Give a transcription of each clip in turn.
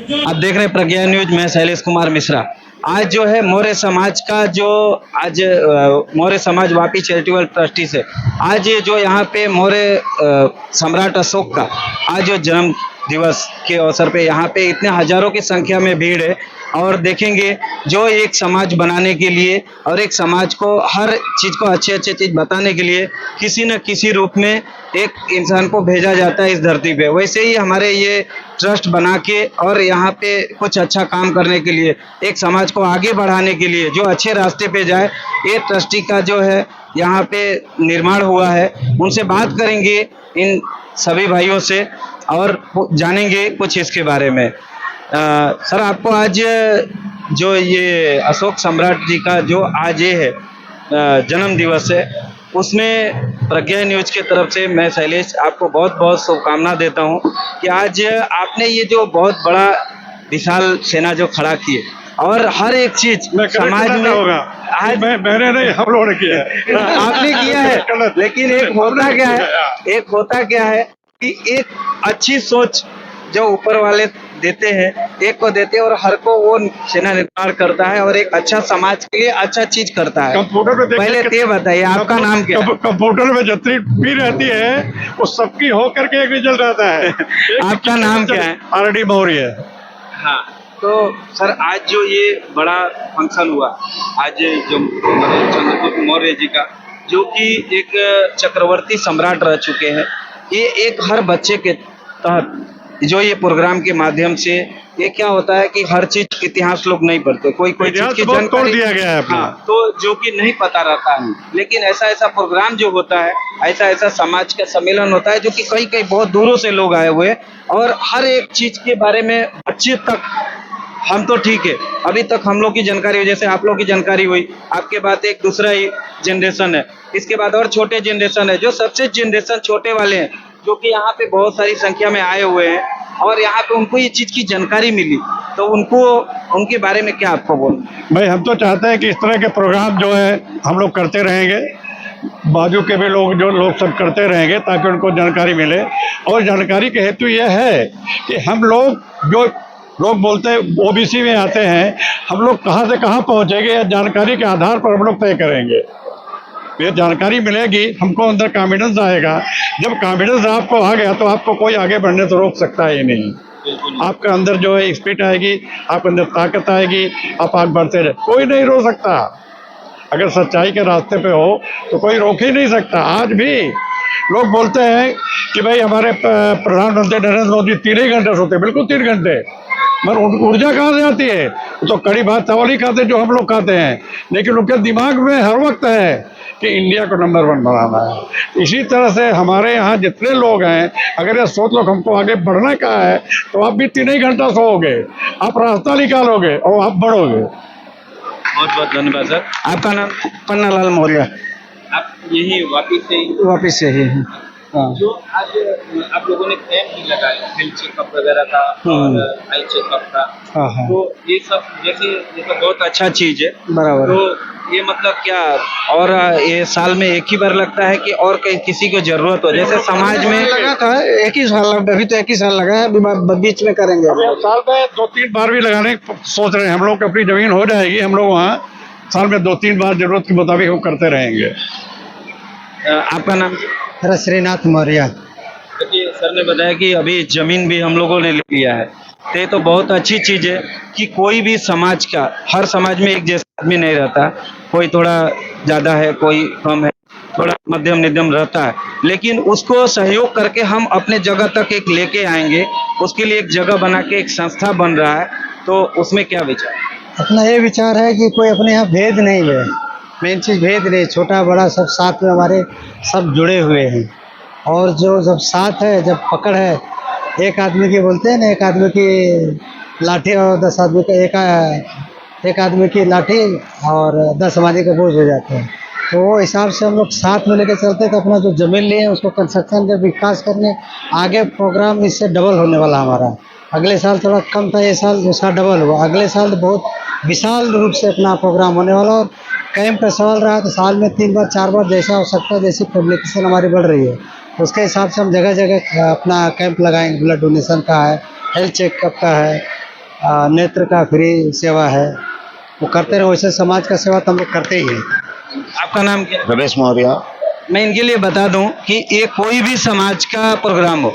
आप देख रहे हैं प्रज्ञा न्यूज। मैं शैलेश कुमार मिश्रा। आज जो है मौर्य समाज का जो आज मौर्य समाज वापी चैरिटेबल ट्रस्टी से आज ये जो यहाँ पे मौर्य सम्राट अशोक का आज जो जन्म दिवस के अवसर पे यहाँ पे इतने हजारों की संख्या में भीड़ है। और देखेंगे जो एक समाज बनाने के लिए और एक समाज को हर चीज़ को अच्छे अच्छे चीज़ बताने के लिए किसी न किसी रूप में एक इंसान को भेजा जाता है इस धरती पे। वैसे ही हमारे ये ट्रस्ट बना के और यहाँ पे कुछ अच्छा काम करने के लिए, एक समाज को आगे बढ़ाने के लिए जो अच्छे रास्ते पे जाए, ये ट्रस्टी का जो है यहाँ पे निर्माण हुआ है। उनसे बात करेंगे इन सभी भाइयों से और जानेंगे कुछ इसके बारे में। सर, आपको आज जो ये अशोक सम्राट जी का जो आज ये है जन्म दिवस है, उसमें प्रज्ञा न्यूज की तरफ से मैं शैलेश आपको बहुत बहुत शुभकामना देता हूं कि आज आपने ये जो बहुत बड़ा विशाल सेना जो खड़ा की है और हर एक चीज समाज में होगा। आज मैंने नहीं, हम लोगों ने किया है। आपने किया है, लेकिन एक होता क्या है कि एक अच्छी सोच जो ऊपर वाले देते हैं, एक को देते हैं और हर को वो सेना निर्माण करता है और एक अच्छा समाज के लिए अच्छा चीज करता है। कंप्यूटर में पहले ये बताइए आपका नाम क्या है? कंप्यूटर में जितनी भी रहती है वो सबकी हो करके एक रिजल्ट रहता है। आपका नाम क्या है? आरडी मौर्य। हाँ, तो सर आज जो ये बड़ा फंक्शन हुआ, आज जो चंद्रगुप्त मौर्य जी का, जो कि एक चक्रवर्ती सम्राट रह चुके हैं, ये एक हर बच्चे के तहत जो ये प्रोग्राम के माध्यम से ये क्या होता है कि हर चीज इतिहास लोग नहीं पढ़ते, कोई चीज की जानकारी दिया गया है। हाँ, तो जो कि नहीं पता रहता है, लेकिन ऐसा प्रोग्राम जो होता है, ऐसा समाज का सम्मेलन होता है जो कि कई बहुत दूरों से लोग आए हुए और हर एक चीज के बारे में अच्छे तक हम तो ठीक है, अभी तक हम लोग की जानकारी हुई, जैसे आप लोग की जानकारी हुई, आपके बाद एक दूसरा ही जनरेशन है, इसके बाद और छोटे जनरेशन है, जो सबसे जनरेशन छोटे वाले हैं जो कि यहाँ पे बहुत सारी संख्या में आए हुए हैं और यहाँ पे उनको ये चीज की जानकारी मिली, तो उनको उनके बारे में क्या आपको बोलना? भाई, हम तो चाहते हैं कि इस तरह के प्रोग्राम जो है हम लोग करते रहेंगे, बाजू के भी लोग सब करते रहेंगे ताकि उनको जानकारी मिले। और जानकारी के हेतु यह है कि हम लोग जो लोग बोलते हैं ओबीसी में आते हैं, हम लोग कहाँ से कहाँ पहुँचेंगे, या जानकारी के आधार पर हम लोग तय करेंगे। ये जानकारी मिलेगी, हमको अंदर कॉन्फिडेंस आएगा। जब कॉन्फिडेंस आपको आ गया तो आपको कोई आगे बढ़ने से रोक सकता ही नहीं। आपके अंदर जो है स्पिरिट आएगी, आपके अंदर ताकत आएगी, आप आगे बढ़ते रहे, कोई नहीं रोक सकता। अगर सच्चाई के रास्ते पे हो तो कोई रोक ही नहीं सकता। आज भी लोग बोलते हैं कि भाई हमारे प्रधानमंत्री नरेंद्र मोदी 3 ही घंटे सोते, बिल्कुल 3 घंटे, मगर ऊर्जा कहाँ से आती है? तो कड़ी भात चावल ही खाते जो हम लोग खाते हैं, लेकिन उनके दिमाग में हर वक्त है कि इंडिया को नंबर 1 बनाना है। इसी तरह से हमारे यहाँ जितने लोग हैं, अगर ये सोच लो हमको आगे बढ़ना का है तो आप भी 3 ही घंटा सोओगे, आप रास्ता निकालोगे और आप बढ़ोगे। बहुत बहुत धन्यवाद सर। आपका नाम? पन्नालाल मौर्य। आप यही वापिस से ही हैं। जो आज आप लोगों ने कैंप भी लगाया हेल्थ चेकअप वगैरह का और आई चेकअप का, तो ये सब जैसे ये तो बहुत अच्छा चीज है, बराबर। तो ये मतलब क्या, और ये साल में एक ही बार लगता है कि और किसी को जरूरत हो, जैसे समाज में लगा था एक ही साल, अभी तो एक ही साल लगा है, बीच में करेंगे। साल में 2-3 बार भी लगाने सोच रहे हैं हम लोग। अपनी जमीन हो जाएगी, हम लोग वहाँ साल में 2-3 बार जरूरत के मुताबिक हम करते रहेंगे। आपका नाम? मेरा श्रीनाथ मौर्य। देखिए, सर ने बताया कि अभी जमीन भी हम लोगों ने ले लिया है, तो ये तो बहुत अच्छी चीज़ है कि कोई भी समाज का, हर समाज में एक जैसा आदमी नहीं रहता, कोई थोड़ा ज़्यादा है, कोई कम है, थोड़ा मध्यम रहता है, लेकिन उसको सहयोग करके हम अपने जगह तक एक लेके आएंगे। उसके लिए एक जगह बना के एक संस्था बन रहा है, तो उसमें क्या विचार? अपना ये विचार है कि कोई अपने यहाँ भेद नहीं है, मेन चीज़ भेद नहीं, छोटा बड़ा सब साथ में हमारे सब जुड़े हुए हैं। और जो जब साथ है, जब पकड़ है, एक आदमी की बोलते हैं ना, एक आदमी की लाठी और 10 आदमी का, एक आदमी की लाठी और 10 आदमी का बोझ हो जाते हैं। तो वो हिसाब से हम लोग साथ में लेकर चलते, तो अपना जो जमीन लिए उसको कंस्ट्रक्शन का विकास करने, आगे प्रोग्राम इससे डबल होने वाला हमारा। अगले साल थोड़ा कम था, ये साल उसका डबल हुआ, अगले साल तो बहुत विशाल रूप से अपना प्रोग्राम होने वाला। और कैंप का सवाल रहा तो साल में 3 बार 4 बार जैसा हो सकता है, जैसी पब्लिकेशन हमारी बढ़ रही है उसके हिसाब से हम जगह जगह अपना कैंप लगाएंगे। ब्लड डोनेशन का है, हेल्थ चेकअप का है, नेत्र का फ्री सेवा है, वो करते रहे। वैसे समाज का सेवा तो हम लोग करते ही हैं। आपका नाम क्या है? रमेश मौर्य। मैं इनके लिए बता दूं कि ये कोई भी समाज का प्रोग्राम हो,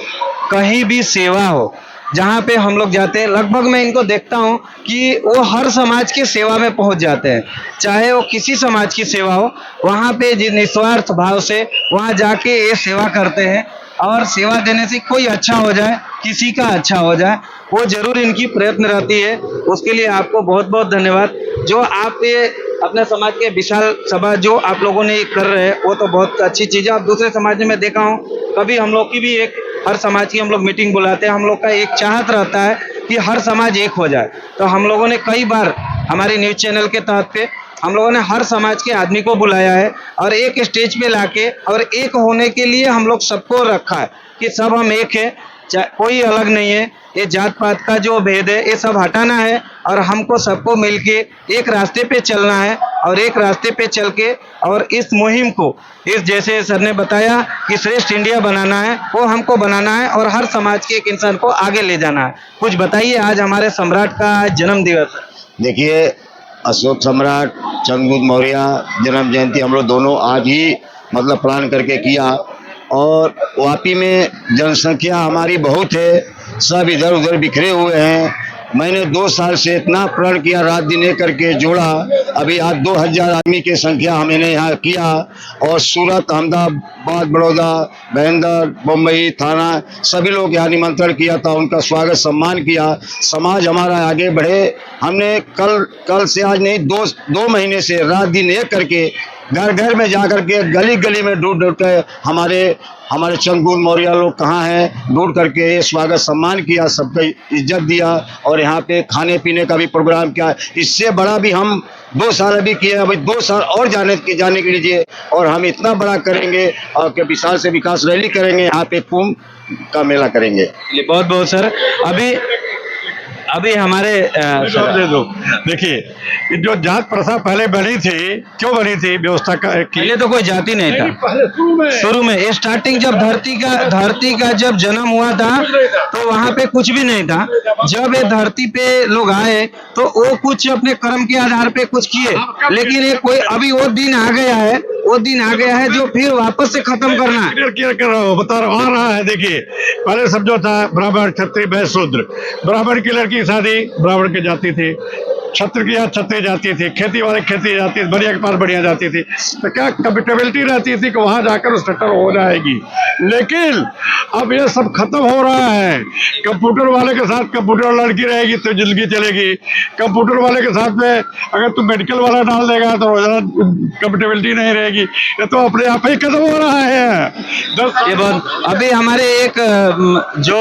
कहीं भी सेवा हो, जहाँ पे हम लोग जाते हैं, लगभग मैं इनको देखता हूँ कि वो हर समाज की सेवा में पहुँच जाते हैं। चाहे वो किसी समाज की सेवा हो, वहाँ पे निस्वार्थ भाव से वहाँ जाके ये सेवा करते हैं। और सेवा देने से कोई अच्छा हो जाए, किसी का अच्छा हो जाए, वो जरूर इनकी प्रयत्न रहती है। उसके लिए आपको बहुत बहुत धन्यवाद। जो आप ये अपने समाज के विशाल सभा जो आप लोगों ने कर रहे हैं, वो तो बहुत अच्छी चीज़ है। अब दूसरे समाज में मैं देखा हूँ, कभी हम लोग की भी एक हर समाज की हम लोग मीटिंग बुलाते हैं। हम लोग का एक चाहत रहता है कि हर समाज एक हो जाए। तो हम लोगों ने कई बार हमारे न्यूज़ चैनल के तहत पे हम लोगों ने हर समाज के आदमी को बुलाया है और एक स्टेज पे लाके और एक होने के लिए हम लोग सबको रखा है कि सब हम एक है, कोई अलग नहीं है। ये जात पात का जो भेद है ये सब हटाना है और हमको सबको मिलके एक रास्ते पे चलना है और एक रास्ते पे चल के और इस मुहिम को, इस जैसे सर ने बताया कि श्रेष्ठ इंडिया बनाना है, वो हमको बनाना है और हर समाज के एक इंसान को आगे ले जाना है। कुछ बताइए, आज हमारे सम्राट का जन्म दिवस है। देखिए, अशोक सम्राट चंद्रगुप्त मौर्य जन्म जयंती हम लोग दोनों आज ही मतलब प्लान करके किया। और वापी में जनसंख्या हमारी बहुत है, सब इधर उधर बिखरे हुए हैं। मैंने 2 साल से इतना प्रण किया, रात दिन एक करके जोड़ा। अभी आज 2000 आदमी की संख्या मैंने यहाँ किया। और सूरत, अहमदाबाद, बड़ौदा, बहंदर, मुंबई, थाना सभी लोग यहाँ निमंत्रण किया था, उनका स्वागत सम्मान किया। समाज हमारा आगे बढ़े। हमने कल से आज नहीं, 2 महीने से रात दिन एक करके घर घर में जा करके, गली गली में ढूंढ के हमारे चंद्रगुप्त मौर्य लोग कहाँ हैं ढूंढ करके स्वागत सम्मान किया, सबको इज्जत दिया। और यहाँ पे खाने पीने का भी प्रोग्राम किया। इससे बड़ा भी हम 2 साल अभी किए, अभी 2 साल और जाने के लीजिए और हम इतना बड़ा करेंगे और विशाल से विकास रैली करेंगे, यहाँ पे कुंभ का मेला करेंगे। बहुत बहुत सर। अभी हमारे दे दो। देखिए, ये जो जात प्रथा पहले बनी थी, क्यों बनी थी व्यवस्था का पहले तो कोई जाति नहीं था। पहले शुरू में स्टार्टिंग जब धरती का जब जन्म हुआ था तो वहाँ पे कुछ भी नहीं था। जब ये धरती पे लोग आए तो वो कुछ अपने कर्म के आधार पे कुछ किए, लेकिन ये कोई अभी वो दिन आ गया है जो फिर वापस से खत्म करना है। क्लियर कर रहा हूँ, बता रहा हूँ, आ रहा है। देखिए, पहले सब जो था ब्राह्मण, क्षत्रिय, वैश्य, शूद्र। ब्राह्मण की लड़की शादी ब्राह्मण की जाती थी, क्षत्रिय की क्षत्रिय जाती थी, खेती वाले खेती जाती थी, बढ़िया के पास बढ़िया जाती थी। तो क्या कंपेटेबिलिटी रहती थी कि वहां जाकर सेटल हो जाएगी। लेकिन अब ये सब खत्म हो रहा है। कंप्यूटर वाले के साथ कंप्यूटर लड़की रहेगी तो जिंदगी चलेगी। कंप्यूटर वाले के साथ में अगर तू मेडिकल वाला डाल देगा तो रोजाना कंपेटेबिलिटी नहीं रहेगी। ये तो अपने आप ही खत्म हो रहा है। ये बहुत अभी हमारे एक जो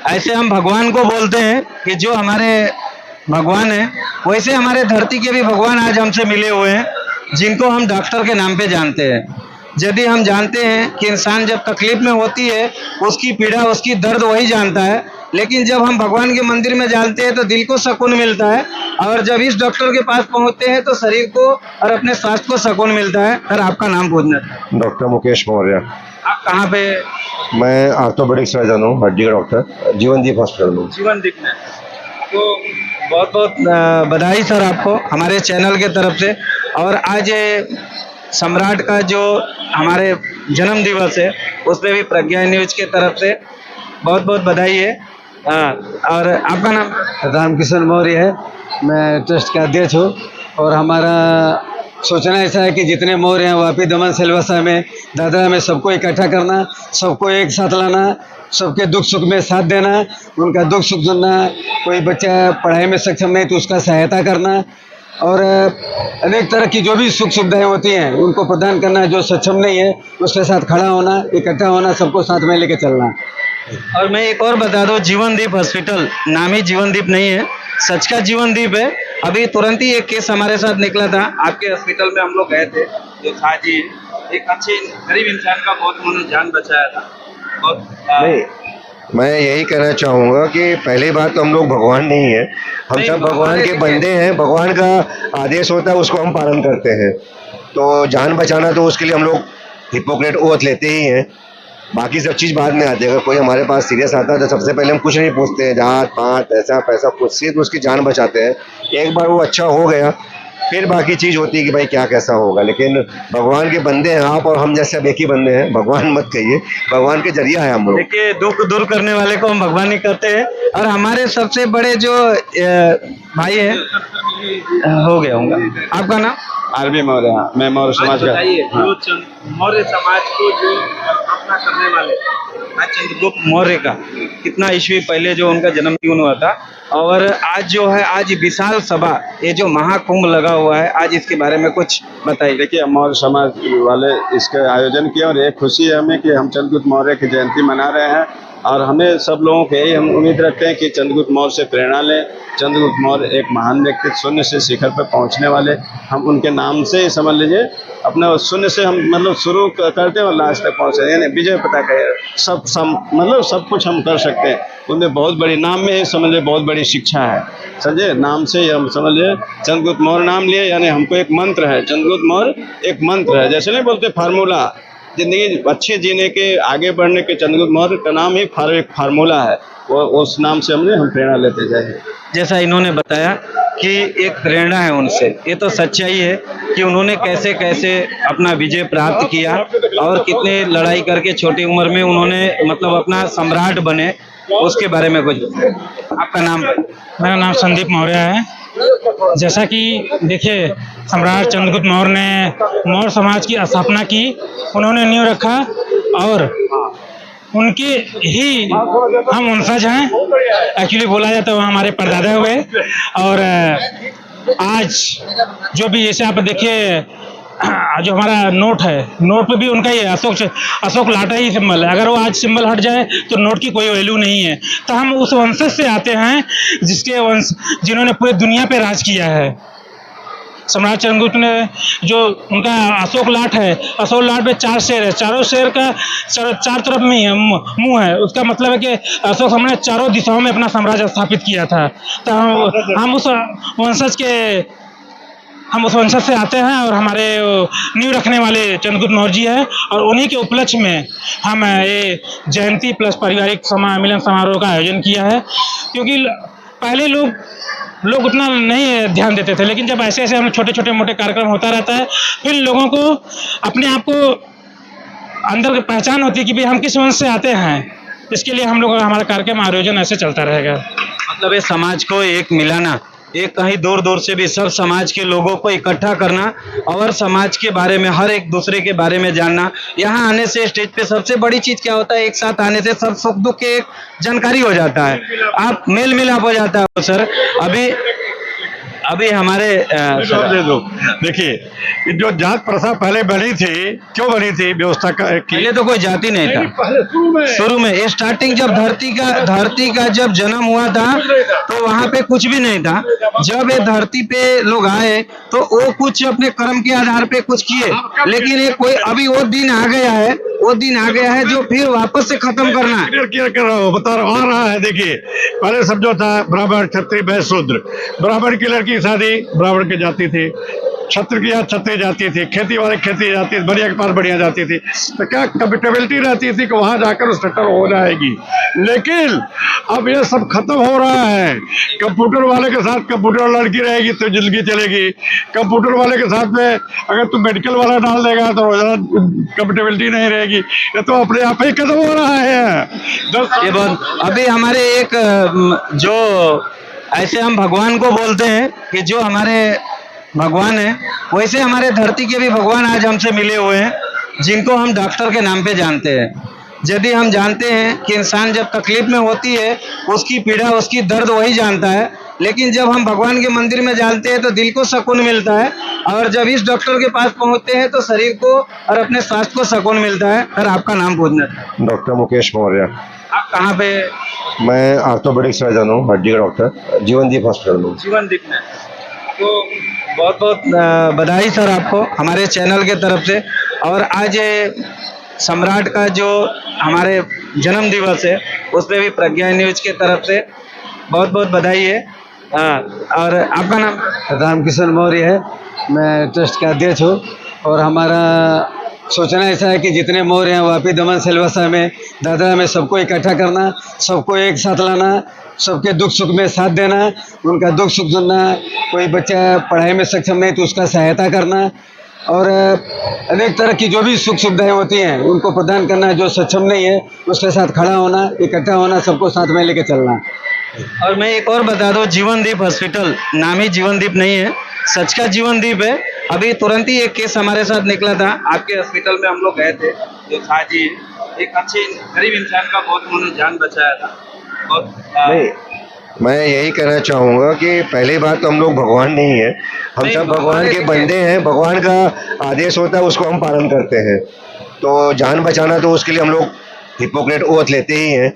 ऐसे हम भगवान को बोलते हैं कि जो हमारे भगवान है, वैसे हमारे धरती के भी भगवान आज हमसे मिले हुए हैं, जिनको हम डॉक्टर के नाम पे जानते हैं। यदि हम जानते हैं कि इंसान जब तकलीफ में होती है, उसकी पीड़ा, उसकी दर्द वही जानता है, लेकिन जब हम भगवान के मंदिर में जानते हैं तो दिल को सुकून मिलता है। और जब इस डॉक्टर के पास पहुंचते हैं तो शरीर को और अपने स्वास्थ्य को सुकून मिलता है। सर, आपका नाम पूछना था। डॉक्टर मुकेश मौर्य। आप कहाँ पे? मैं ऑर्थोपेडिक सर्जन हूँ, हड्डी का डॉक्टर, जीवनदीप हॉस्पिटल में। जीवनदीप में। तो बहुत बहुत बधाई सर आपको हमारे चैनल के तरफ से। और आज सम्राट का जो हमारे जन्म दिवस है, उसमें भी प्रज्ञा न्यूज के तरफ से बहुत बहुत बधाई है। और आपका नाम? रामकिशन मौर्य है, मैं ट्रस्ट का अध्यक्ष हूँ। और हमारा सोचना ऐसा है कि जितने मौर्य हैं वापी, दमन, सिलवासा में, दादरा में सबको इकट्ठा करना, सबको एक साथ लाना, सबके दुख सुख में साथ देना, उनका दुख सुख सुनना। कोई बच्चा पढ़ाई में सक्षम नहीं तो उसका सहायता करना और अनेक तरह की जो भी सुख सुविधाएं होती हैं उनको प्रदान करना। जो सक्षम नहीं है उसके साथ खड़ा होना, इकट्ठा होना, सबको साथ में लेके चलना। और मैं एक और बता दूं, जीवनदीप हॉस्पिटल नाम ही जीवनदीप नहीं है, सच का जीवनदीप है। अभी तुरंत ही एक केस हमारे साथ निकला था, आपके हॉस्पिटल में हम लोग गए थे। जो था जी, एक अच्छे गरीब इंसान का बहुत उन्होंने जान बचाया था। नहीं, मैं यही कहना चाहूँगा कि पहली बात तो हम लोग भगवान नहीं है, हम सब भगवान के बंदे हैं। भगवान का आदेश होता है, उसको हम पालन करते हैं। तो जान बचाना तो उसके लिए हम लोग हिपोक्रेट ओथ लेते ही हैं। बाकी सब चीज़ बाद में आती है। अगर कोई हमारे पास सीरियस आता है तो सबसे पहले हम कुछ नहीं पूछते हैं, जात पात ऐसा पैसा, कुछ सिर्फ उसकी जान बचाते हैं। एक बार वो अच्छा हो गया फिर बाकी चीज़ होती है कि भाई क्या कैसा होगा। लेकिन भगवान के बंदे हैं आप और हम जैसे अब एक ही बंदे हैं, भगवान मत कहिए, भगवान के जरिया है हम लोग। देखिए दुख दूर करने वाले को हम भगवान ही कहते हैं। और हमारे सबसे बड़े जो भाई है, हो गया होगा, आपका नाम? आरबी मौर्य, मैं मौर्य समाज का। जो मौर्य समाज को जो अपना करने वाले आज चंद्रगुप्त मौर्य का कितना ईस्वी पहले जो उनका जन्मदिन हुआ था, और आज जो है आज विशाल सभा, ये जो महाकुंभ लगा हुआ है, आज इसके बारे में कुछ बताइए। देखिए मौर्य समाज वाले इसका आयोजन किया और एक खुशी है हमें कि हम चंद्रगुप्त मौर्य की जयंती मना रहे हैं। और हमें सब लोगों के यही हम उम्मीद रखते हैं कि चंद्रगुप्त मौर्य से प्रेरणा लें। चंद्रगुप्त मौर्य एक महान व्यक्ति, शून्य से शिखर पर पहुंचने वाले, हम उनके नाम से ही समझ लीजिए अपना शून्य से हम मतलब शुरू करते हैं और लास्ट तक पहुंचे, यानी विजय पता का मतलब सब कुछ हम कर सकते हैं। उनमें बहुत बड़ी नाम में ही समझ लीजिए बहुत बड़ी शिक्षा है, समझे, नाम से ही हम समझ लीजिए चंद्रगुप्त मौर्य नाम लिए, यानी हमको एक मंत्र है, चंद्रगुप्त मौर्य एक मंत्र है। जैसे नहीं बोलते फार्मूला, जिंदगी अच्छे जीने के आगे बढ़ने के चंद्रगुप्त मौर्य का नाम ही एक फार्मूला है, वो उस नाम से हम प्रेरणा लेते जाए। जैसा इन्होंने बताया कि एक प्रेरणा है उनसे, ये तो सच्चाई है कि उन्होंने कैसे कैसे अपना विजय प्राप्त किया और कितने लड़ाई करके छोटी उम्र में उन्होंने मतलब अपना सम्राट बने, उसके बारे में कुछ बताइए। आपका नाम? मेरा नाम संदीप मौर्य है। जैसा कि देखिए सम्राट चंद्रगुप्त मौर्य ने मौर्य समाज की स्थापना की, उन्होंने नींव रखा और उनके ही हम वंशज हैं। एक्चुअली बोला जाता है वो हमारे परदादा हुए। और आज जो भी जैसे आप देखिए जो हमारा नोट है, नोट पे भी उनका ही अशोक लाटा ही सिंबल है। अगर वो आज सिंबल हट जाए तो नोट की कोई वैल्यू नहीं है। तो हम उस वंशज से आते हैं जिन्होंने पूरी दुनिया पे राज किया है। सम्राट चंद्रगुप्त ने जो उनका अशोक लाट है, अशोक लाट पे 4 शेर है, चारों शेर का चार तरफ में मुंह है। उसका मतलब है कि अशोक सम्राट ने चारों दिशाओं में अपना साम्राज्य स्थापित किया था। तो हम उस वंशज से आते हैं और हमारे नींव रखने वाले चंद्रगुप्त मौर्य जी है। और उन्हीं के उपलक्ष्य में हम ये जयंती प्लस पारिवारिक मिलन समारोह का आयोजन किया है। क्योंकि पहले लोग उतना नहीं ध्यान देते थे, लेकिन जब ऐसे ऐसे हम छोटे छोटे मोटे कार्यक्रम होता रहता है, फिर लोगों को अपने आप को अंदर की पहचान होती है कि भाई हम किस वंश से आते हैं। इसके लिए हम लोग हमारा कार्यक्रम आयोजन ऐसे चलता रहेगा। मतलब ये समाज को एक मिलाना, एक कहीं दूर दूर से भी सब समाज के लोगों को इकट्ठा करना और समाज के बारे में, हर एक दूसरे के बारे में जानना। यहाँ आने से स्टेज पे सबसे बड़ी चीज क्या होता है, एक साथ आने से सब सुख दुख के एक जानकारी हो जाता है, आप मेल मिलाप हो जाता है। सर अभी हमारे दे दो। देखिए जो जात प्रथा पहले बनी थी, क्यों बनी थी व्यवस्था का पहले तो कोई जाति नहीं था। शुरू में स्टार्टिंग जब धरती का जब जन्म हुआ था तो वहाँ पे कुछ भी नहीं था। जब ये धरती पे लोग आए तो वो कुछ अपने कर्म के आधार पे कुछ किए, लेकिन ये कोई अभी वो दिन आ गया है जो फिर वापस से खत्म करना है। क्लियर कर रहा हूँ, बता रहा है। देखिए पहले सब जो था ब्राह्मण क्षत्रिय वैश्य शूद्र, ब्राह्मण की लड़की शादी ब्राह्मण की जाती थी, क्षत्रिय की क्षत्रिय जाती थी, खेती वाले खेती जाती थी, बढ़िया के पास बढ़िया जाती थी। तो क्या कंपेटेबिलिटी रहती थी कि वहां जाकर सेटल हो जाएगी। लेकिन अब ये सब खत्म हो रहा है। कंप्यूटर वाले के साथ कंप्यूटर लड़की रहेगी तो जिंदगी चलेगी, कंप्यूटर वाले के साथ में अगर तू मेडिकल वाला डाल देगा तो कंपेटेबिलिटी नहीं रहेगी। ये तो अपने आप ही खत्म हो रहा है। ये बात अभी हमारे एक जो ऐसे हम भगवान को बोलते हैं कि जो हमारे भगवान है, वैसे हमारे धरती के भी भगवान आज हमसे मिले हुए हैं, जिनको हम डॉक्टर के नाम पे जानते हैं। यदि हम जानते हैं कि इंसान जब तकलीफ में होती है उसकी पीड़ा उसकी दर्द वही जानता है, लेकिन जब हम भगवान के मंदिर में जानते हैं तो दिल को सुकून मिलता है, और जब इस डॉक्टर के पास पहुंचते हैं तो शरीर को और अपने स्वास्थ्य को सुकून मिलता है। सर आपका नाम पूछना था। डॉक्टर मुकेश मौर्य। आप कहाँ पे? मैं ऑर्थोपेडिक सर्जन हूँ, हड्डी का डॉक्टर, जीवनदीप हॉस्पिटल में। जीवनदीप में। तो बहुत बहुत बधाई सर आपको हमारे चैनल के तरफ से। और आज सम्राट का जो हमारे जन्म दिवस है उस पर भी प्रज्ञा न्यूज के तरफ से बहुत बहुत बधाई है। और आपका नाम? रामकिशन मौर्य है, मैं ट्रस्ट का अध्यक्ष हूँ। और हमारा सोचना ऐसा है कि जितने मौर्य हैं वापी, दमन, सिलवासा में, दादरा में सबको इकट्ठा करना, सबको एक साथ लाना, सबके दुख सुख में साथ देना, उनका दुख सुख सुनना। कोई बच्चा पढ़ाई में सक्षम नहीं तो उसका सहायता करना, और अनेक तरह की जो भी सुख सुविधाएं होती हैं उनको प्रदान करना। जो सक्षम नहीं है उसके साथ खड़ा होना, इकट्ठा होना, सबको साथ में लेके चलना। और मैं एक और बता दूं, जीवनदीप हॉस्पिटल नाम ही जीवनदीप नहीं है, सच का जीवनदीप है। अभी तुरंत ही एक केस हमारे साथ निकला था, आपके हॉस्पिटल में हम लोग गए थे, जो था जी एक अच्छे गरीब इंसान का बहुत उन्होंने जान बचाया था। और नहीं, मैं यही कहना चाहूँगा कि पहली बात तो हम लोग भगवान नहीं है, हम नहीं, सब भगवान भगवान के के बंदे हैं। भगवान का आदेश होता है, उसको हम पालन करते हैं। तो जान बचाना तो उसके लिए हम लोग हिपोक्रेट ओथ लेते ही हैं।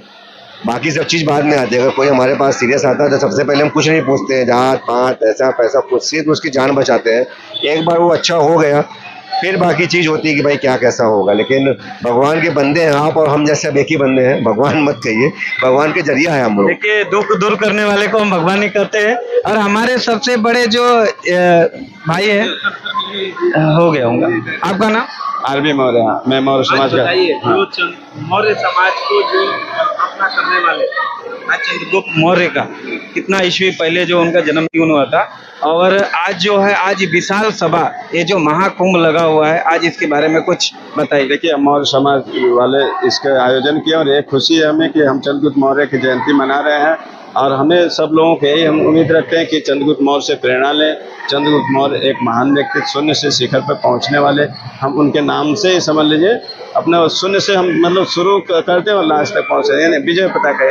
बाकी सब चीज़ बाद में आती है। अगर कोई हमारे पास सीरियस आता है तो सबसे पहले हम कुछ नहीं पूछते हैं, जात पात ऐसा पैसा, कुछ सिर्फ उसकी जान बचाते हैं। एक बार वो अच्छा हो गया फिर बाकी चीज़ होती है कि भाई क्या कैसा होगा। लेकिन भगवान के बंदे हैं आप, और हम जैसे अब एक ही बंदे हैं। भगवान मत कहिए, भगवान के जरिया है हम लोग। देखिए, दुख दूर करने वाले को हम भगवान ही करते हैं। और हमारे सबसे बड़े जो भाई है, हो गया होगा, आपका नाम? आरबी मौर्य, मैं मौर्य समाज का। बताइए, जो मौर्य समाज को जो अपना करने वाले आज चंद्रगुप्त मौर्य का कितना ईस्वी पहले जो उनका जन्म क्यों हुआ था, और आज जो है आज विशाल सभा, ये जो महाकुंभ लगा हुआ है, आज इसके बारे में कुछ बताइए। देखिए, मौर्य समाज वाले इसका आयोजन किया और एक खुशी है हमें कि हम चंद्रगुप्त मौर्य की जयंती मना रहे हैं। और हमें सब लोगों के यही हम उम्मीद रखते हैं कि चंद्रगुप्त मौर्य से प्रेरणा लें। चंद्रगुप्त मौर्य एक महान व्यक्तित्व, शून्य से शिखर पर पहुंचने वाले, हम उनके नाम से ही समझ लीजिए अपना शून्य से हम मतलब शुरू करते हैं और लास्ट तक पहुंचे, यानी विजय पताका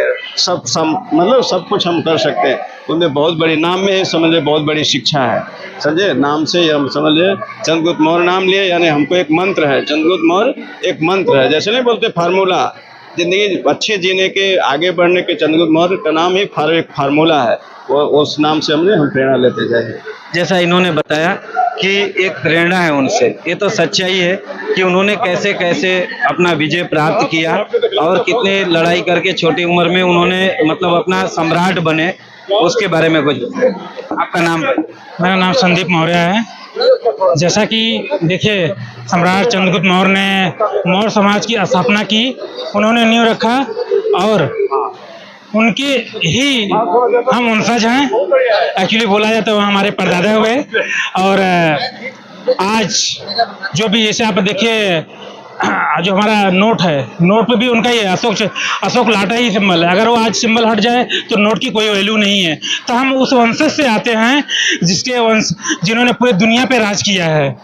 मतलब सब कुछ हम कर सकते हैं। उनमें बहुत बड़ी नाम में ही समझ लीजिए बहुत बड़ी शिक्षा है, समझे। नाम से ही हम समझ लीजिए चंद्रगुप्त मौर्य नाम लिए, यानी हमको एक मंत्र है, चंद्रगुप्त मौर्य एक मंत्र है। जैसे नहीं बोलते फार्मूला, जिंदगी अच्छे जीने के, आगे बढ़ने के, चंद्रगुप्त मौर्य का नाम ही एक फार्मूला है। वो उस नाम से हम प्रेरणा लेते जाएंगे। जैसा इन्होंने बताया कि एक प्रेरणा है उनसे, ये तो सच्चाई है कि उन्होंने कैसे कैसे अपना विजय प्राप्त किया और कितने लड़ाई करके छोटी उम्र में उन्होंने मतलब अपना सम्राट बने, उसके बारे में कुछ। आपका नाम? मेरा नाम संदीप मौर्य है। जैसा कि देखिए, सम्राट चंद्रगुप्त मौर्य ने मौर्य समाज की स्थापना की, उन्होंने नींव रखा, और उनके ही हम वंशज हैं। एक्चुअली बोला जाए तो हमारे परदादा हुए। और आज जो भी जैसे आप देखिए, जो हमारा नोट है, नोट पे भी उनका ही अशोक लाटा ही सिंबल है। अगर वो आज सिंबल हट जाए तो नोट की कोई वैल्यू नहीं है। तो हम उस वंशज से आते हैं जिन्होंने पूरे दुनिया पे राज किया है।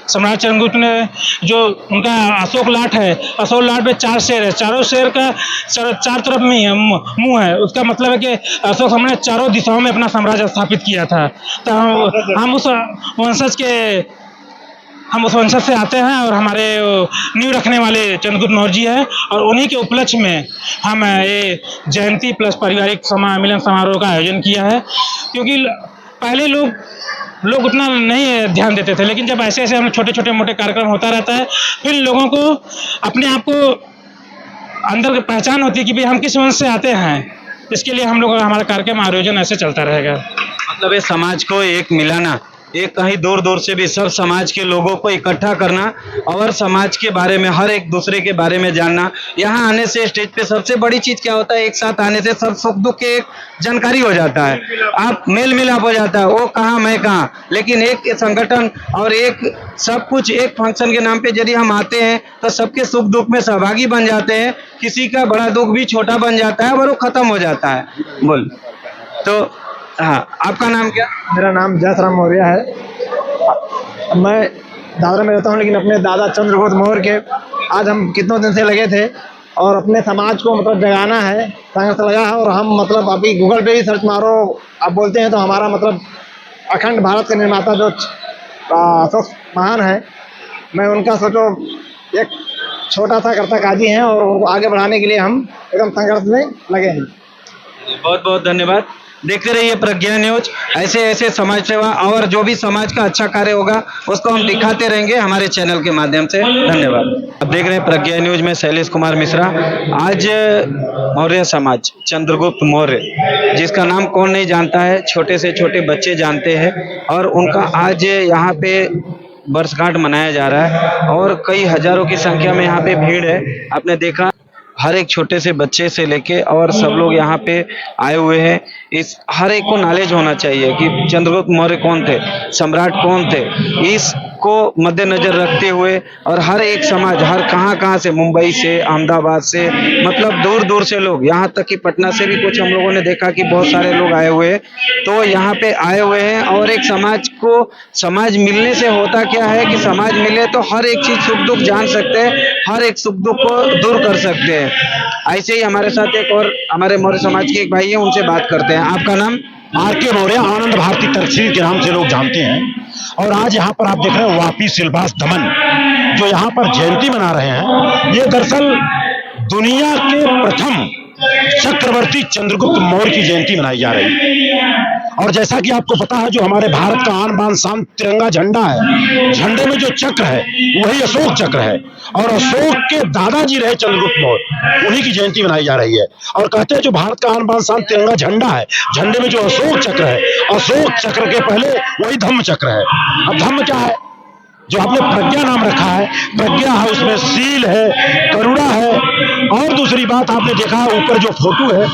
सम्राट चंद्रगुप्त ने जो उनका अशोक लाट है, अशोक लाट में 4 शेर है, चारों शेर का चार तरफ में ही मुंह है। उसका मतलब है कि अशोक सम्राट ने चारों दिशाओं में अपना साम्राज्य स्थापित किया था। तो हम उस वंशज से आते हैं, और हमारे नींव रखने वाले चंद्रगुप्त मौर्य जी है। और उन्हीं के उपलक्ष्य में हम ये जयंती प्लस पारिवारिक मिलन समारोह का आयोजन किया है। क्योंकि पहले लोग उतना नहीं ध्यान देते थे, लेकिन जब ऐसे ऐसे हम छोटे छोटे मोटे कार्यक्रम होता रहता है, फिर लोगों को अपने आप को अंदर पहचान होती है कि भाई हम किस वंश से आते हैं। इसके लिए हम लोग हमारा कार्यक्रम आयोजन ऐसे चलता रहेगा। मतलब ये समाज को एक मिलाना, एक कहीं दूर दूर से भी सब समाज के लोगों को इकट्ठा करना और समाज के बारे में, हर एक दूसरे के बारे में जानना। यहाँ आने से स्टेज पे सबसे बड़ी चीज क्या होता है, एक साथ आने से सब सुख दुख के एक जानकारी हो जाता है, आप मेल मिलाप हो जाता है, वो कहाँ मैं कहाँ। लेकिन एक संगठन और एक सब कुछ एक फंक्शन के नाम पे यदि हम आते हैं तो सबके सुख दुख में सहभागी बन जाते हैं। किसी का बड़ा दुख भी छोटा बन जाता है और वो खत्म हो जाता है। बोल तो हाँ, आपका नाम क्या? मेरा नाम जयराम मौर्य है। मैं दादरा में रहता हूँ, लेकिन अपने दादा चंद्रगुप्त मौर्य के आज हम कितनों दिन से लगे थे, और अपने समाज को मतलब जगाना है, संघर्ष लगा है। और हम मतलब अभी गूगल पे भी सर्च मारो, आप बोलते हैं तो हमारा मतलब अखंड भारत के निर्माता जो अशोक महान है, मैं उनका सोचो एक छोटा सा कर्ता काजी हैं, और उनको आगे बढ़ाने के लिए हम एकदम संघर्ष में लगे हैं। बहुत बहुत धन्यवाद। देखते रहिए प्रज्ञा न्यूज। ऐसे ऐसे समाज सेवा और जो भी समाज का अच्छा कार्य होगा उसको हम दिखाते रहेंगे हमारे चैनल के माध्यम से। धन्यवाद। अब देख रहे हैं प्रज्ञा न्यूज में शैलेश कुमार मिश्रा। आज मौर्य समाज, चंद्रगुप्त मौर्य, जिसका नाम कौन नहीं जानता है, छोटे से छोटे बच्चे जानते हैं। और उनका आज यहाँ पे वर्षगांठ मनाया जा रहा है और कई हजारों की संख्या में यहाँ पे भीड़ है। आपने देखा हर एक छोटे से बच्चे से लेके और सब लोग यहाँ पे आए हुए हैं। इस हर एक को नॉलेज होना चाहिए कि चंद्रगुप्त मौर्य कौन थे, सम्राट कौन थे, इसको मद्देनजर रखते हुए और हर एक समाज हर कहाँ से, मुंबई से, अहमदाबाद से, मतलब दूर दूर से लोग, यहाँ तक कि पटना से भी कुछ हम लोगों ने देखा कि बहुत सारे लोग आए हुए हैं। तो यहाँ पे आए हुए हैं और एक समाज मिलने से होता क्या है कि समाज मिले तो हर एक चीज सुख दुख जान सकते हैं, हर एक सुख दुख को दूर कर सकते हैं। ऐसे ही हमारे साथ एक और हमारे मौर्य समाज के एक भाई है, उनसे बात करते हैं। आपका नाम? आर.के. मौर्य, आनंद भारती तकसीर के नाम से लोग जानते हैं। और आज यहाँ पर आप देख रहे हैं वापी सिलवास दमन जो यहाँ पर जयंती मना रहे हैं, ये दरअसल दुनिया के प्रथम चक्रवर्ती चंद्रगुप्त मौर्य की जयंती मनाई जा रही है। और जैसा कि आपको पता है, जो हमारे भारत का आन बान शान तिरंगा झंडा है, झंडे में जो चक्र है वही अशोक चक्र है और अशोक के दादाजी रहे चंद्रगुप्त मौर्य, उन्हीं की जयंती मनाई जा रही है। और कहते हैं जो भारत का आन बान शान तिरंगा झंडा है, झंडे में जो अशोक चक्र है, अशोक चक्र के पहले वही धम्म चक्र है। अब धम्म क्या है? जो आपने प्रज्ञा नाम रखा है, प्रज्ञा है, उसमें शील है, करुणा है। और दूसरी बात आपने देखा ऊपर जो फोटो है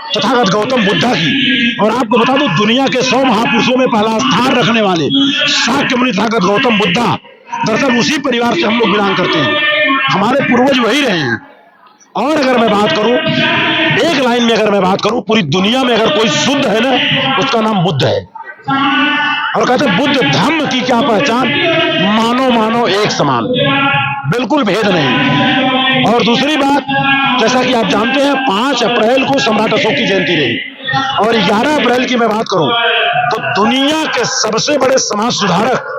तथागत गौतम बुद्धा की, और आपको बता दूं दुनिया के 100 महापुरुषों में पहला स्थान रखने वाले शाक्य मुनि तथागत गौतम बुद्धा दरअसल उसी परिवार से हम लोग बिलोंग करते हैं, हमारे पूर्वज वही रहे हैं। और अगर मैं बात करूं, एक लाइन में अगर मैं बात करूं, पूरी दुनिया में अगर कोई शुद्ध है ना, उसका नाम बुद्ध है। और कहते हैं बुद्ध धम्म की क्या पहचान, मानो मानो एक समान, बिल्कुल भेद नहीं। और दूसरी बात, जैसा कि आप जानते हैं 5 अप्रैल को सम्राट अशोक की जयंती रही और 11 अप्रैल की मैं बात करूं तो दुनिया के सबसे बड़े समाज सुधारक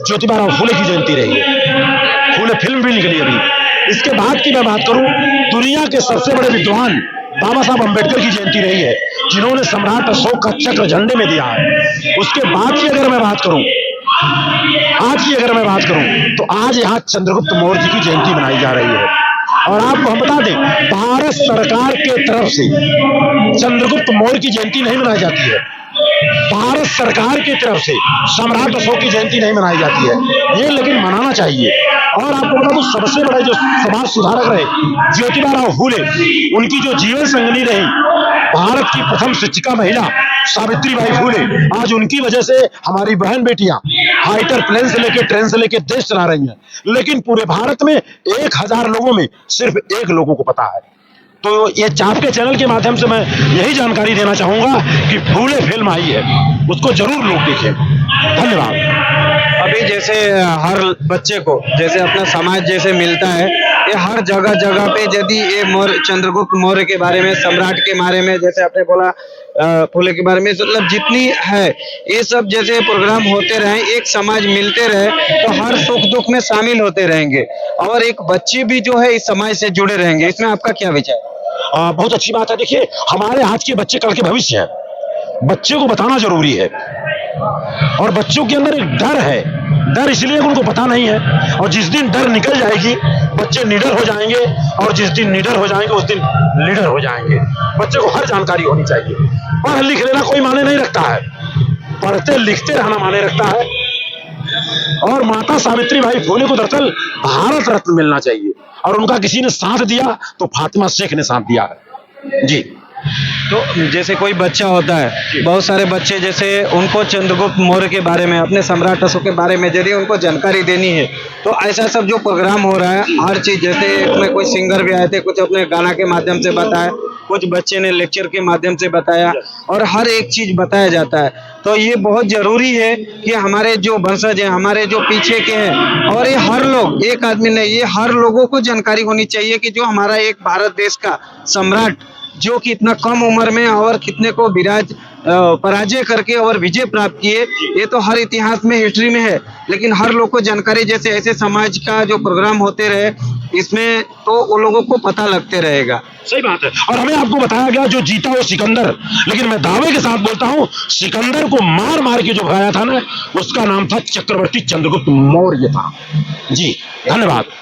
ज्योतिबा फूले की जयंती रही है। फूले फिल्म भी निकली अभी। इसके बाद की मैं बात करूं, दुनिया के सबसे बड़े विद्वान बाबा साहब अम्बेडकर की जयंती रही है, जिन्होंने सम्राट अशोक का चक्र झंडे में दिया है। उसके बाद की अगर मैं बात करूं, तो आज यहाँ चंद्रगुप्त मौर्य जी की जयंती मनाई जा रही है। और आपको हम बता दें, भारत सरकार के तरफ से चंद्रगुप्त मौर्य की जयंती नहीं मनाई जाती है, भारत सरकार की तरफ से सम्राट अशोक की जयंती नहीं मनाई जाती है, ये लेकिन मनाना चाहिए। और आपको बता दूं, सबसे बड़े जो समाज सुधारक रहे ज्योतिबा फूले, उनकी जो जीवन संगिनी रही भारत की प्रथम शिक्षिका महिला सावित्रीबाई फूले, आज उनकी वजह से हमारी बहन बेटियां फाइटर प्लेन से लेके ट्रेन से लेके देश चला रही हैं। लेकिन पूरे भारत में 1000 लोगों में सिर्फ 1 लोगों को पता है। तो ये आपके चैनल के माध्यम से मैं यही जानकारी देना चाहूंगा कि फूले फिल्म आई है, उसको जरूर लोग देखें। धन्यवाद। अभी जैसे हर बच्चे को जैसे अपना समाज जैसे मिलता है, ये हर जगह पे यदि ये चंद्रगुप्त मौर्य के बारे में, सम्राट के बारे में, जैसे आपने बोला फूले के बारे में, मतलब जितनी है ये सब जैसे प्रोग्राम होते रहे, एक समाज मिलते रहे तो हर सुख दुख में शामिल होते रहेंगे और एक बच्चे भी जो है इस समाज से जुड़े रहेंगे। इसमें आपका क्या विचार? बहुत अच्छी बात है। देखिए, हमारे आज के बच्चे कल के भविष्य है, बच्चे को बताना जरूरी है। और बच्चों के अंदर एक डर है, डर इसलिए उनको पता नहीं है, और जिस दिन डर निकल जाएगी बच्चे निडर हो जाएंगे, और जिस दिन निडर हो जाएंगे उस दिन लीडर हो जाएंगे। बच्चे को हर जानकारी होनी चाहिए। पढ़ लिख लेना कोई माने नहीं रखता है, पढ़ते लिखते रहना माने रखता है। और माता सावित्रीबाई फूले को दरअसल भारत रत्न मिलना चाहिए, और उनका किसी ने साथ दिया तो फातिमा शेख ने साथ दिया है जी। तो जैसे कोई बच्चा होता है, बहुत सारे बच्चे जैसे उनको चंद्रगुप्त मौर्य के बारे में, अपने सम्राट अशोक के बारे में यदि उनको जानकारी देनी है तो ऐसा सब जो प्रोग्राम हो रहा है, हर चीज़, जैसे उसमें कोई सिंगर भी आए थे, कुछ अपने गाना के माध्यम से बताया, कुछ बच्चे ने लेक्चर के माध्यम से बताया, और हर एक चीज़ बताया जाता है। तो ये बहुत ज़रूरी है कि हमारे जो वंशज हैं, हमारे जो पीछे के हैं, और ये हर लोग, एक आदमी नहीं, ये हर लोगों को जानकारी होनी चाहिए कि जो हमारा एक भारत देश का सम्राट, जो कि इतना कम उम्र में और कितने को पराजय करके और विजय प्राप्त किए, ये तो हर इतिहास में, हिस्ट्री में है। लेकिन हर लोग को जानकारी, जैसे ऐसे समाज का जो प्रोग्राम होते रहे इसमें, तो वो लोगों को पता लगते रहेगा। सही बात है। और हमें आपको बताया गया जो जीता वो सिकंदर, लेकिन मैं दावे के साथ बोलता हूँ सिकंदर को मार मार के जो भगाया था ना, उसका नाम था चक्रवर्ती चंद्रगुप्त मौर्य था जी। धन्यवाद।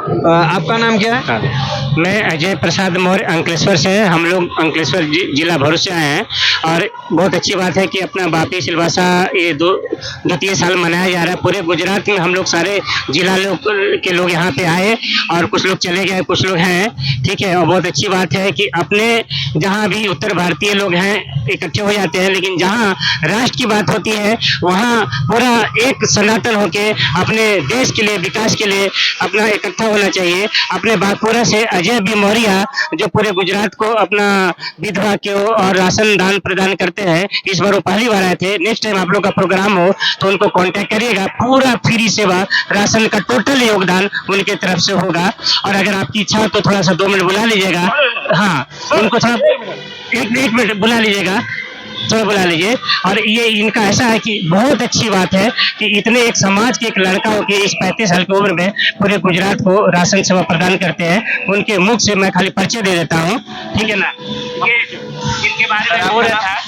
आपका नाम क्या है? मैं अजय प्रसाद मौर्य अंकलेश्वर से हैं। हम लोग अंकलेश्वर जिला भरूच से आए हैं और बहुत अच्छी बात है कि अपना वापी सिलवासा ये द्वितीय साल मनाया जा रहा है। पूरे गुजरात में हम लोग सारे जिला के लोग यहाँ पे आए और कुछ लोग चले गए, कुछ लोग हैं, ठीक है। और बहुत अच्छी बात है कि अपने जहाँ भी उत्तर भारतीय लोग हैं इकट्ठे हो जाते हैं, लेकिन जहाँ राष्ट्र की बात होती है वहाँ पूरा एक सनातन होके अपने देश के लिए, विकास के लिए अपना इकट्ठा होना चाहिए। अपने बागपुरा से अजय बी मौर्य जो पूरे गुजरात को अपना विधवा के और राशन दान प्रदान करते हैं, इस बार वो पहली बार आए थे। नेक्स्ट टाइम आप लोग का प्रोग्राम हो तो उनको कांटेक्ट करिएगा, पूरा फ्री सेवा, राशन का टोटल योगदान उनके तरफ से होगा। और अगर आपकी इच्छा हो तो थोड़ा सा 2 मिनट बुला लीजिएगा, हाँ उनको थोड़ा एक मिनट बुला लीजिएगा, थोड़ा बुला लीजिए। और ये इनका ऐसा है कि बहुत अच्छी बात है कि इतने एक समाज के एक लड़का हो के इस 35 साल की उम्र में पूरे गुजरात को राशन सेवा प्रदान करते हैं। उनके मुख से मैं खाली परिचय दे देता हूँ, ठीक है ना। ये इनके बारे में बोल रहा था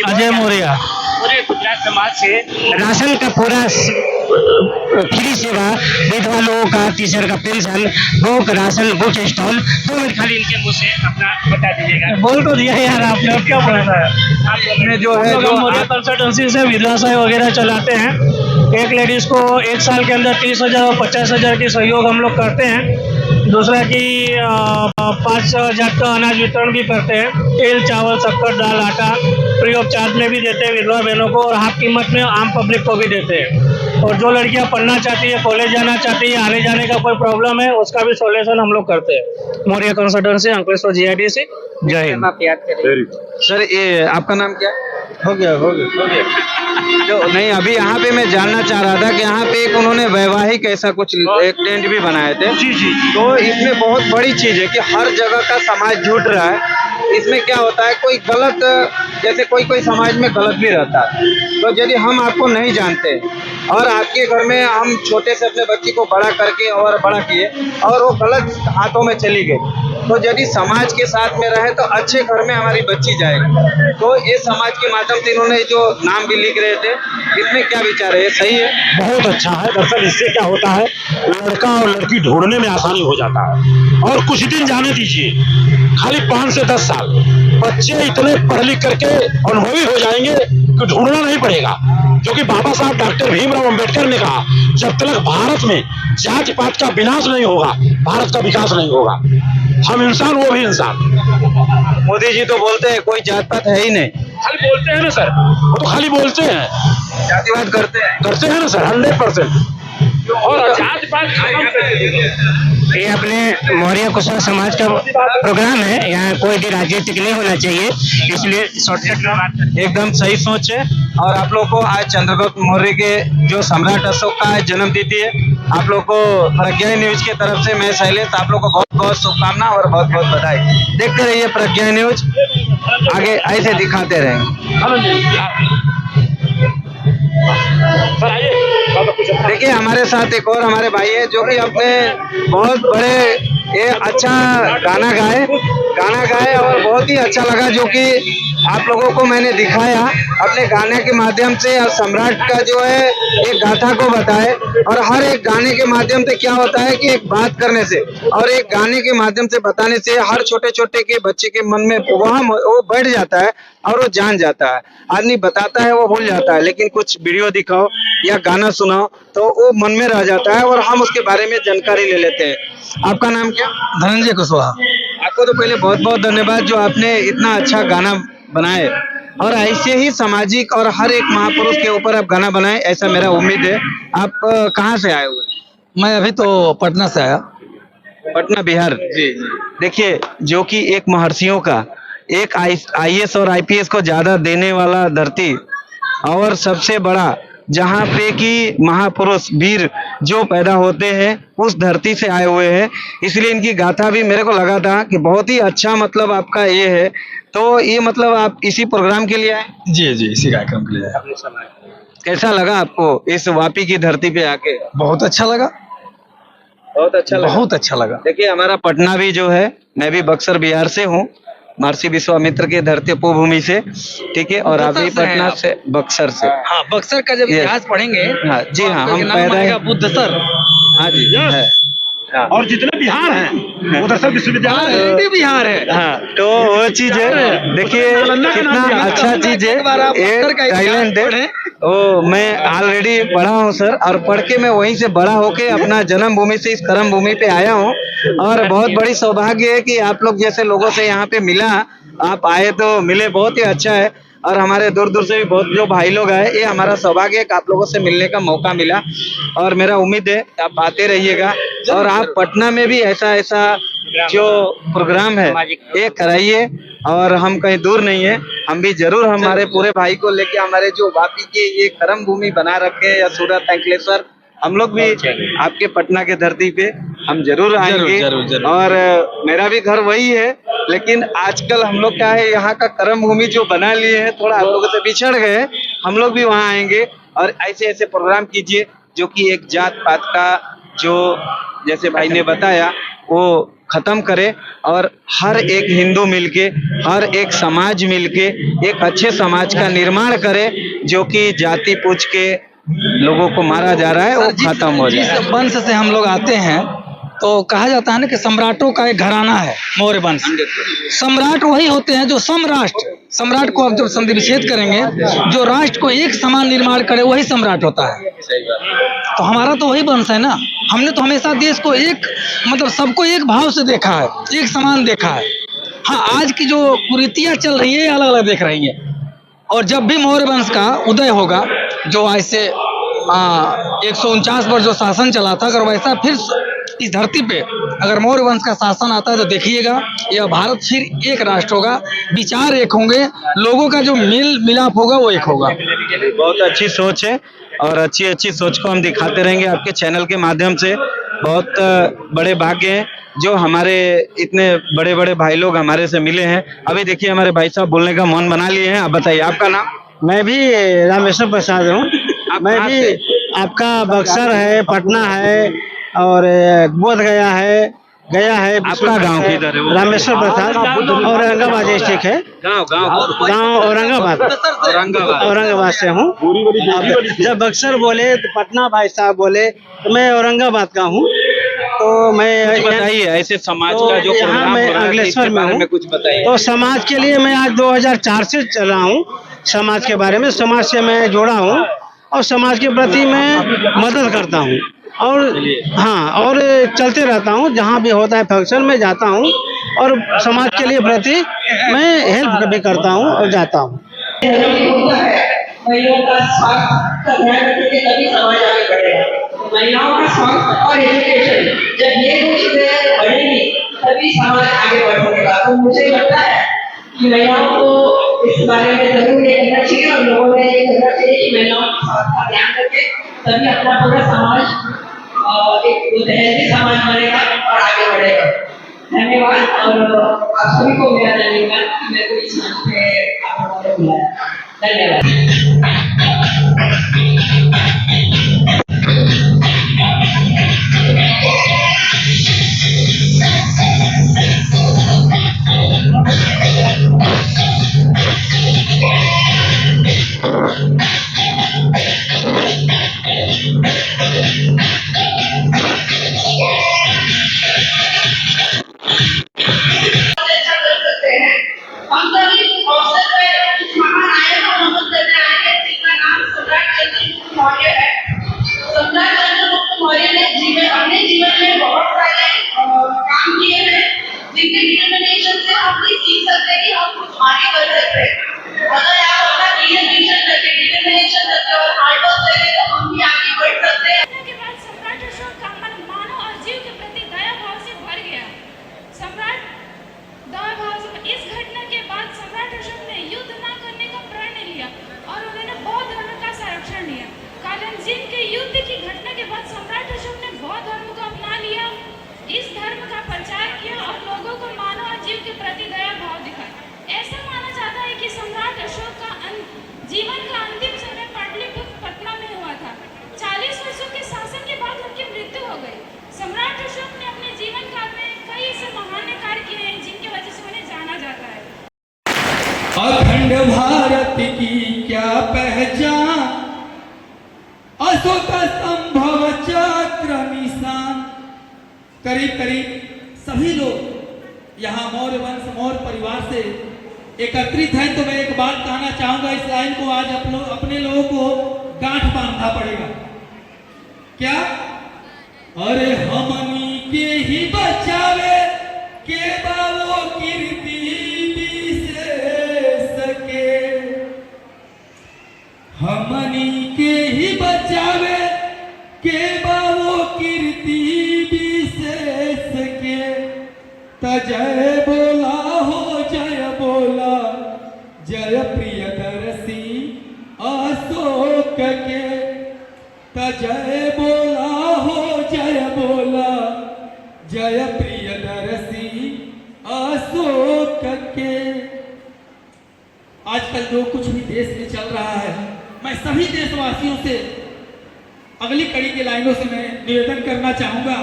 अजय मौर्य, पूरे गुजरात समाज से राशन का पूरा फ्री सेवा, विधवा लोगों का, टीचर का pension, book, ration, book stall. 2 minute खाली इनके मुँह से अपना बता दीजिएगा। बोल तो दिया यार आपने, अब क्या बोलना है। में जो है जो मौर्य कंसल्टेंसी से विधवा वगैरह चलाते हैं। एक लेडीज को 1 साल के अंदर 30,000 और 50,000 की सहयोग हम लोग करते हैं। दूसरा कि 5,000 का अनाज वितरण भी करते हैं। तेल, चावल, शक्कर, दाल, आटा फ्री ऑफ चार्ज में भी देते हैं विधवा बहनों को, और हाफ कीमत में आम पब्लिक को भी देते हैं। और जो लड़कियां पढ़ना चाहती है, कॉलेज जाना चाहती है, आने जाने का कोई प्रॉब्लम है, उसका भी सॉल्यूशन हम लोग करते हैं। Maurya consultancy, Ankleshwar GIDC। जय हिंद। आप याद करें सर, ये आपका नाम क्या है? हो गया जो नहीं, अभी यहाँ पे मैं जानना चाह रहा था कि यहाँ पे एक उन्होंने वैवाहिक ऐसा कुछ एक टेंट भी बनाए थे। जी जी। तो इसमें बहुत बड़ी चीज है कि हर जगह का समाज जुट रहा है। इसमें क्या होता है, कोई गलत, जैसे कोई समाज में गलत भी रहता है, तो यदि हम आपको नहीं जानते और आपके घर में हम छोटे से अपने बच्ची को बड़ा करके और बड़ा किए और वो गलत हाथों में चली गई, तो यदि समाज के साथ में रहे तो अच्छे घर में हमारी बच्ची जाएगी। तो ये समाज के माध्यम से इन्होंने जो नाम भी लिख रहे थे, इसमें क्या विचार है, ये सही है? बहुत अच्छा है। दरअसल इससे क्या होता है, लड़का और लड़की ढूंढने में आसानी हो जाता है। और कुछ दिन जाने दीजिए, खाली 5 से 10 साल बच्चे इतने पढ़ लिख करके अनुभवी हो जाएंगे कि ढूंढना नहीं पड़ेगा। क्योंकि बाबा साहब डॉक्टर भीमराव अंबेडकर ने कहा, जब तक भारत में जाति पात का विनाश नहीं होगा, भारत का विकास नहीं होगा। हम इंसान, वो भी इंसान। मोदी जी तो बोलते हैं कोई जात पात है ही नहीं, खाली बोलते हैं ना सर, वो तो खाली बोलते हैं, जातिवाद करते हैं ना सर, 100%। और जाति पात ये अपने मौर्य कुशवाहा समाज का प्रोग्राम है, यहाँ कोई भी राजनीतिक नहीं होना चाहिए, इसलिए शॉर्टकट में बात करते हैं। एकदम सही सोच है। और आप लोग को आज चंद्रगुप्त मौर्य के जो सम्राट अशोक का आज जन्मतिथि है, आप लोग को प्रज्ञा न्यूज की तरफ से मैं शैलेश आप लोग को बहुत बहुत शुभकामना और बहुत बहुत बधाई। देखते रहिए प्रज्ञा न्यूज, आगे ऐसे दिखाते रहेंगे। देखिए हमारे साथ एक और हमारे भाई है जो कि अपने बहुत बड़े ये अच्छा गाना गाए और बहुत ही अच्छा लगा, जो कि आप लोगों को मैंने दिखाया अपने गाने के माध्यम से। और सम्राट का जो है एक गाथा को बताए, और हर एक गाने के माध्यम से क्या होता है कि एक बात करने से और एक गाने के माध्यम से बताने से हर छोटे छोटे के बच्चे के मन में वहाँ वो बैठ जाता है और वो जान जाता है। आदमी बताता है वो भूल जाता है, लेकिन कुछ वीडियो दिखाओ या गाना सुनाओ तो वो मन में रह जाता है और हम उसके बारे में जानकारी ले लेते हैं। आपका नाम क्या? धनंजय कुशवाहा। आपको तो पहले बहुत बहुत धन्यवाद जो आपने इतना अच्छा गाना बनाए, और ऐसे ही सामाजिक और हर एक महापुरुष के ऊपर आप गाना बनाए, ऐसा मेरा उम्मीद है। आप कहाँ से आए हुए? मैं अभी तो पटना से आया। पटना, बिहार। जी। देखिए, जो कि एक महर्षियों का, एक IAS और IPS को ज्यादा देने वाला धरती, और सबसे बड़ा जहाँ पे कि महापुरुष वीर जो पैदा होते हैं उस धरती से आए हुए हैं, इसलिए इनकी गाथा भी मेरे को लगा था कि बहुत ही अच्छा मतलब आपका ये है। तो ये मतलब आप इसी प्रोग्राम के लिए आए? जी जी, इसी कार्यक्रम के लिए आया। कैसा लगा आपको इस वापी की धरती पे आके? बहुत अच्छा लगा, बहुत अच्छा लगा। बहुत अच्छा लगा। देखिए हमारा पटना भी जो है, मैं भी बक्सर बिहार से हूँ, महर्षि विश्वामित्र के धरती उपभूमि से, ठीक है। और अभी पटना से, बक्सर से। हाँ, बक्सर का जब इतिहास पढ़ेंगे, हाँ जी, हाँ हम पैदा है बुद्धसर। हाँ जी है। और जितने बिहार हैं वो दरअसल विश्वविद्यालय है। बिहार है। हाँ, तो वो चीज है, देखिए कितना अच्छा चीज है, एक टैलेंट है। ओ मैं ऑलरेडी पढ़ा हूँ सर, और पढ़ के मैं वहीं से बड़ा होके अपना जन्मभूमि से इस कर्म भूमि पे आया हूँ, और बहुत बड़ी सौभाग्य है कि आप लोग जैसे लोगों से यहाँ पे मिला, आप आए तो मिले, बहुत ही अच्छा है। और हमारे दूर दूर से भी बहुत जो भाई लोग आए, ये हमारा सौभाग्य है कि आप लोगों से मिलने का मौका मिला, और मेरा उम्मीद है आप आते रहिएगा, और आप पटना में भी ऐसा ऐसा जो प्रोग्राम है ये कराइए, और हम कहीं दूर नहीं है, हम भी जरूर हमारे पूरे भाई को लेके, हमारे जो वापी के ये कर्म भूमि बना रखे हैं, या सूरत अंकलेश्वर, हम लोग भी आपके पटना के धरती पे हम जरूर आएंगे। और मेरा भी घर वही है, लेकिन आजकल हम लोग क्या है, यहाँ का कर्म भूमि जो बना लिए हैं, थोड़ा आप लोगों से बिछड़ गए, हम लोग भी वहाँ आएंगे, और ऐसे ऐसे प्रोग्राम कीजिए जो कि एक जात पात का जो जैसे भाई ने बताया वो खत्म करे, और हर एक हिंदू मिलके, हर एक समाज मिलके एक अच्छे समाज का निर्माण करे, जो कि जाति पूछ के लोगों को मारा जा रहा है वो खत्म हो जाए। जिस वंश से हम लोग आते हैं, तो कहा जाता है ना कि सम्राटों का एक घराना है मौर्य वंश। सम्राट वही होते हैं जो सम्राष्ट्र, सम्राट को आप जब संधि विच्छेद करेंगे, जो राष्ट्र को एक समान निर्माण करे वही सम्राट होता है। तो हमारा तो वही वंश है ना, हमने तो हमेशा देश को एक मतलब सबको एक भाव से देखा है, एक समान देखा है। हाँ, आज की जो कुरीतियाँ चल रही है अलग अलग देख रही है, और जब भी मौर्य वंश का उदय होगा, जो ऐसे 149 वर्ष जो शासन चला था, अगर वैसा फिर इस धरती पे अगर मौर्य वंश का शासन आता है, तो देखिएगा यह भारत फिर एक राष्ट्र होगा, विचार एक होंगे, लोगों का जो मेल मिलाप होगा वो एक होगा। बहुत अच्छी सोच है, और अच्छी अच्छी सोच को हम दिखाते रहेंगे आपके चैनल के माध्यम से। बहुत बड़े भाग्य हैं जो हमारे इतने बड़े बड़े भाई लोग हमारे से मिले हैं। अभी देखिए हमारे भाई साहब बोलने का मौन बना लिए हैं। आप बताइए आपका नाम? मैं भी रामेश्वर प्रसाद हूँ। मैं भी आपका बक्सर है, पटना है, और बोध गया है, आपका गांव किधर है? रामेश्वर प्रसाद, औरंगाबाद डिस्ट्रिक्ट है। गांव औरंगाबाद से हूँ। जब बक्सर बोले तो पटना भाई साहब बोले, तो मैं औरंगाबाद का हूँ। तो मैं बताइए ऐसे समाज का जो यहाँ मैं अंकलेश्वर में हूँ, कुछ बताइए। तो समाज के लिए मैं आज 2004 से चल रहा हूँ। समाज के बारे में, समाज से मैं जोड़ा हूँ, और समाज के प्रति मैं मदद करता हूँ, और हाँ, और चलते रहता हूँ। जहाँ भी होता है फंक्शन में जाता हूँ, और समाज के लिए प्रति मैं हेल्प भी करता हूँ और जाता हूँ। महिलाओं का स्वास्थ्य का ध्यान रखेंगे तभी समाज आगे बढ़ेगा। महिलाओं का स्वास्थ्य और एजुकेशन, जब ये दो चीजें बढ़ेंगी तभी समाज आगे बढ़ सकेगा। तो मुझे लगता है कि महिलाओं को इस बारे में जरूर ये करना चाहिए, और लोगों ने ये करना चाहिए कि महिलाओं के स्वास्थ्य का ध्यान रखें, तभी अपना पूरा समाज एक हेल्दी समाज बनेगा और आगे बढ़ेगा। धन्यवाद, और आप सभी को मेरा धन्यवाद कि मेरे को इस मंच पे आप लोगों ने बुलाया। धन्यवाद। हम सभी अवसर पे इस महान आयत को नमन करने आए हैं, जिनका नाम सम्राट चंद्रगुप्त मौर्य है। सम्राट चंद्रगुप्त मौर्य ने अपने जीवन में बहुत सारे काम किए हैं, जिनके डिटर्मिनेशन से हम भी सीख सकते हैं कि हम कुछ आगे बढ़ सकते हैं। अगर आप अपना क्लियर विजन रखें, डिटर्मिनेशन रखें और हार्ड वर्क करें, तो हम भी आगे बढ़ सकते हैं। के बाद सम्राट अशोक का मन मानव और जीव के प्रति दया भाव से भर गया। सम्राट दया भाव से इस घटना के बाद सम्राट अशोक ने युद्ध न करने का प्रण लिया, और उन्होंने बौद्ध धर्म का संरक्षण लिया। कालिंजी के युद्ध की घटना के बाद सम्राट अशोक ने बौद्ध धर्म को अपना लिया, इस धर्म का प्रचार किया, और लोगों को मानव और जीव के प्रति दया भाव दिखाया। ऐसा माना जाता है कि सम्राट अशोक का जीवन का अंतिम समय पाटलिपुत्र पटना में हुआ था। 40 वर्षों के शासन के बाद उनकी मृत्यु हो गई। सम्राट अशोक ने अपने जीवन काल में कई ऐसे महान कार्य किए हैं जिनकी वजह से उन्हें जाना जाता है। अखंड भारत की क्या पहचान, अशोक स्तंभ चक्र निशान, करीब करीब सभी लोग यहाँ मौर्य वंश मौर्य परिवार से एकत्रित हैं। तो मैं एक बात कहना चाहूंगा, इस लाइन को आज अपने लोगों को गांठ बांधना पड़ेगा। क्या? अरे हमनी के ही बचावे के बाबो कीर्ति विशेष के, हमनी के ही बचावे के बाबो कीर्ति विशेष के। त जय बोला हो जय बोला, जय प्रियदर्शी अशोक के। त जय बोला हो जय बोला, जय प्रियदर्शी अशोक के। आजकल जो कुछ भी देश में चल रहा है, मैं सभी देशवासियों से अगली कड़ी के लाइनों से मैं निवेदन करना चाहूंगा,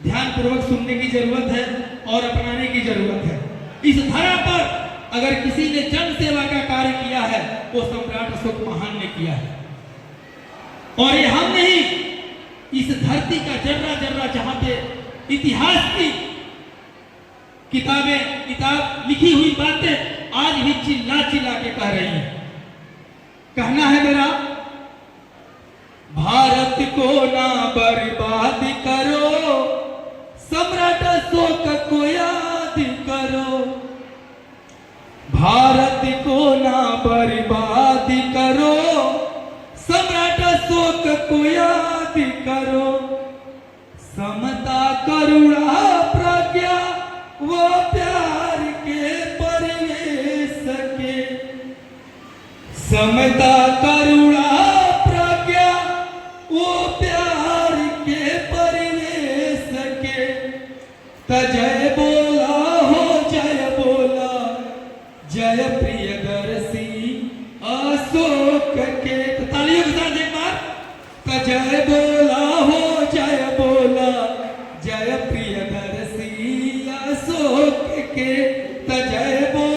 ध्यान पूर्वक सुनने की जरूरत है और अपनाने की जरूरत है। इस धरा पर अगर किसी ने जन सेवा का कार्य किया है वो सम्राट अशोक महान ने किया है। और ये हम नहीं, इस धरती का जर्रा जर्रा जहां पे इतिहास की किताब लिखी हुई बातें आज भी चिल्ला चिल्ला के कह रही हैं। कहना है मेरा, भारत को ना बर्बाद करो, सम्राट अशोक को याद करो। भारत को ना बर्बाद करो, सम्राट अशोक को याद करो। समता करुणा प्रज्ञा वो प्यार के परिवेश के, समता करुणा प्रज्ञा वो प्यार के परिवेश के। त जय बोला हो जय बोला, जय प्रियदर्शी अशोक के। तो तालियों के साथ एक बार, त जय बोला हो जय बोला, जय प्रियदर्शी अशोक के। त जय बोला।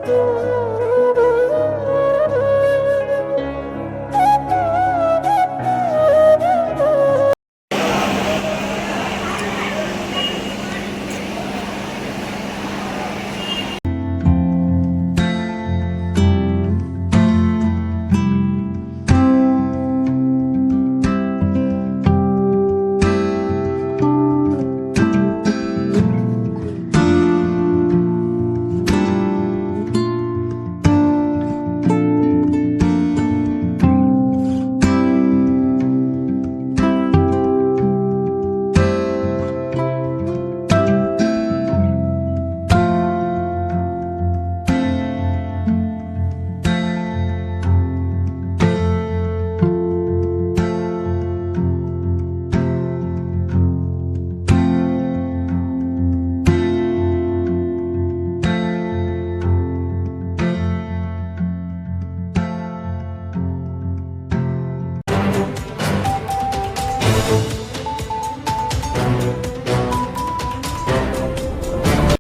है।